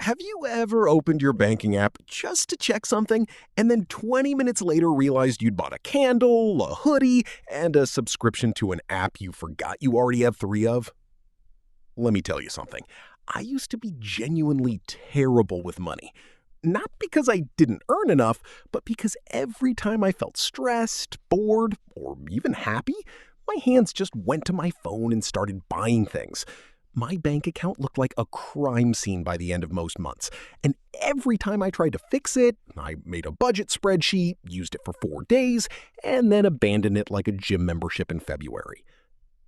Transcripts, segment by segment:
Have you ever opened your banking app just to check something and then 20 minutes later realized you'd bought a candle, a hoodie, and a subscription to an app you forgot you already have 3 of? Let me tell you something. I used to be genuinely terrible with money. Not because I didn't earn enough, but because every time I felt stressed, bored, or even happy, my hands just went to my phone and started buying things. My bank account looked like a crime scene by the end of most months, and every time I tried to fix it, I made a budget spreadsheet, used it for 4 days, and then abandoned it like a gym membership in February.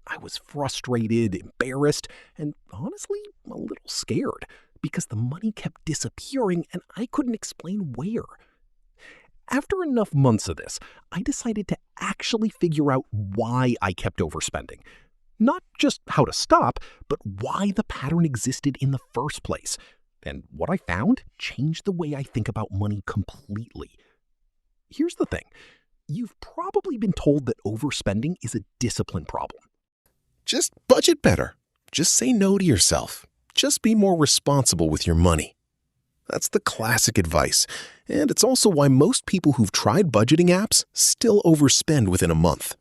I was frustrated, embarrassed, and honestly, a little scared because the money kept disappearing and I couldn't explain where. After enough months of this, I decided to actually figure out why I kept overspending. Not just how to stop, but why the pattern existed in the first place. And what I found changed the way I think about money completely. Here's the thing. You've probably been told that overspending is a discipline problem. Just budget better. Just say no to yourself. Just be more responsible with your money. That's the classic advice, and it's also why most people who've tried budgeting apps still overspend within a month.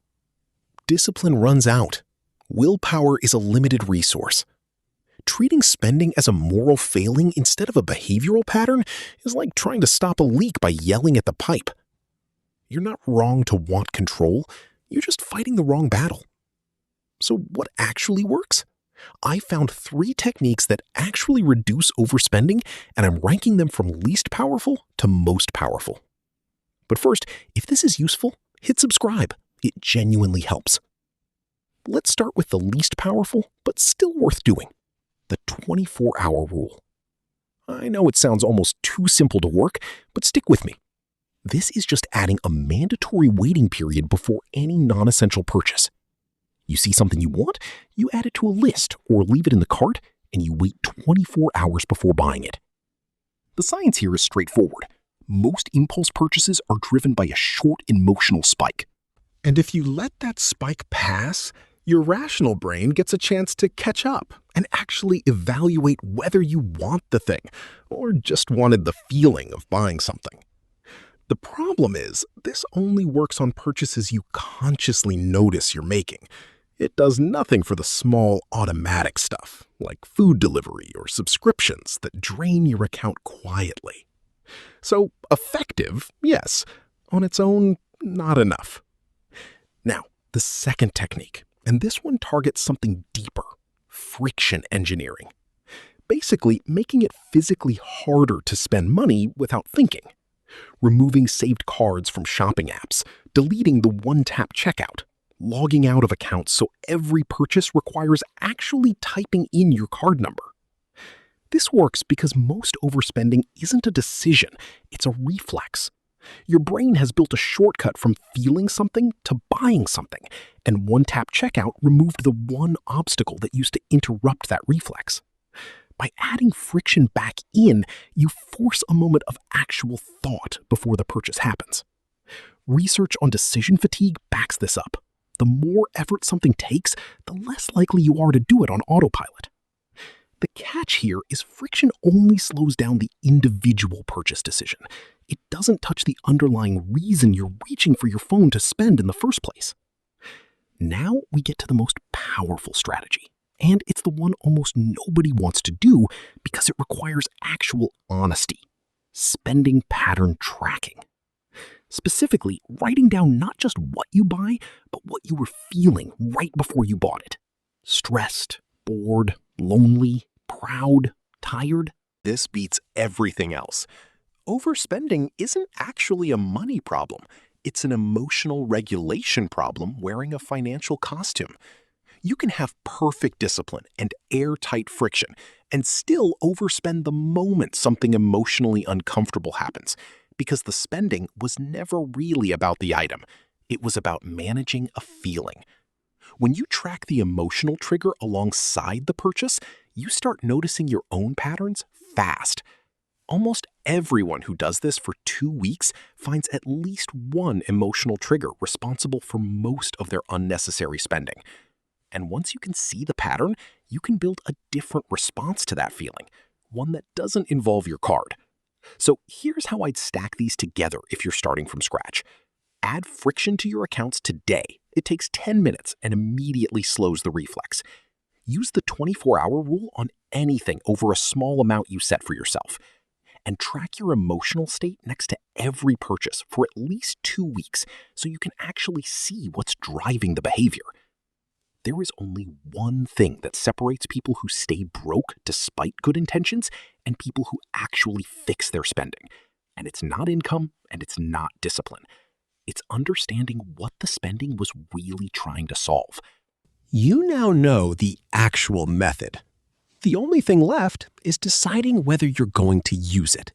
Discipline runs out. Willpower is a limited resource. Treating spending as a moral failing instead of a behavioral pattern is like trying to stop a leak by yelling at the pipe. You're not wrong to want control, you're just fighting the wrong battle. So what actually works? I found 3 techniques that actually reduce overspending, and I'm ranking them from least powerful to most powerful. But first, if this is useful, hit subscribe. It genuinely helps. Let's start with the least powerful, but still worth doing. The 24-hour rule. I know it sounds almost too simple to work, but stick with me. This is just adding a mandatory waiting period before any non-essential purchase. You see something you want, you add it to a list or leave it in the cart, and you wait 24 hours before buying it. The science here is straightforward. Most impulse purchases are driven by a short emotional spike. And if you let that spike pass, your rational brain gets a chance to catch up and actually evaluate whether you want the thing or just wanted the feeling of buying something. The problem is, this only works on purchases you consciously notice you're making. It does nothing for the small automatic stuff, like food delivery or subscriptions that drain your account quietly. So effective, yes. On its own, not enough. Now, the second technique, and this one targets something deeper, friction engineering. Basically, making it physically harder to spend money without thinking. Removing saved cards from shopping apps, deleting the one-tap checkout, logging out of accounts so every purchase requires actually typing in your card number. This works because most overspending isn't a decision, it's a reflex. Your brain has built a shortcut from feeling something to buying something, and one-tap checkout removed the one obstacle that used to interrupt that reflex. By adding friction back in, you force a moment of actual thought before the purchase happens. Research on decision fatigue backs this up. The more effort something takes, the less likely you are to do it on autopilot. The catch here is friction only slows down the individual purchase decision. It doesn't touch the underlying reason you're reaching for your phone to spend in the first place. Now we get to the most powerful strategy, and it's the one almost nobody wants to do because it requires actual honesty: spending pattern tracking. Specifically, writing down not just what you buy, but what you were feeling right before you bought it. Stressed, bored, lonely, proud, tired. This beats everything else. Overspending isn't actually a money problem. It's an emotional regulation problem wearing a financial costume. You can have perfect discipline and airtight friction and still overspend the moment something emotionally uncomfortable happens, because the spending was never really about the item. It was about managing a feeling. When you track the emotional trigger alongside the purchase, you start noticing your own patterns fast. Almost everyone who does this for 2 weeks finds at least one emotional trigger responsible for most of their unnecessary spending. And once you can see the pattern, you can build a different response to that feeling, one that doesn't involve your card. So here's how I'd stack these together if you're starting from scratch. Add friction to your accounts today. It takes 10 minutes and immediately slows the reflex. Use the 24-hour rule on anything over a small amount you set for yourself. And track your emotional state next to every purchase for at least 2 weeks so you can actually see what's driving the behavior. There is only one thing that separates people who stay broke despite good intentions and people who actually fix their spending. And it's not income and it's not discipline. It's understanding what the spending was really trying to solve. You now know the actual method. The only thing left is deciding whether you're going to use it.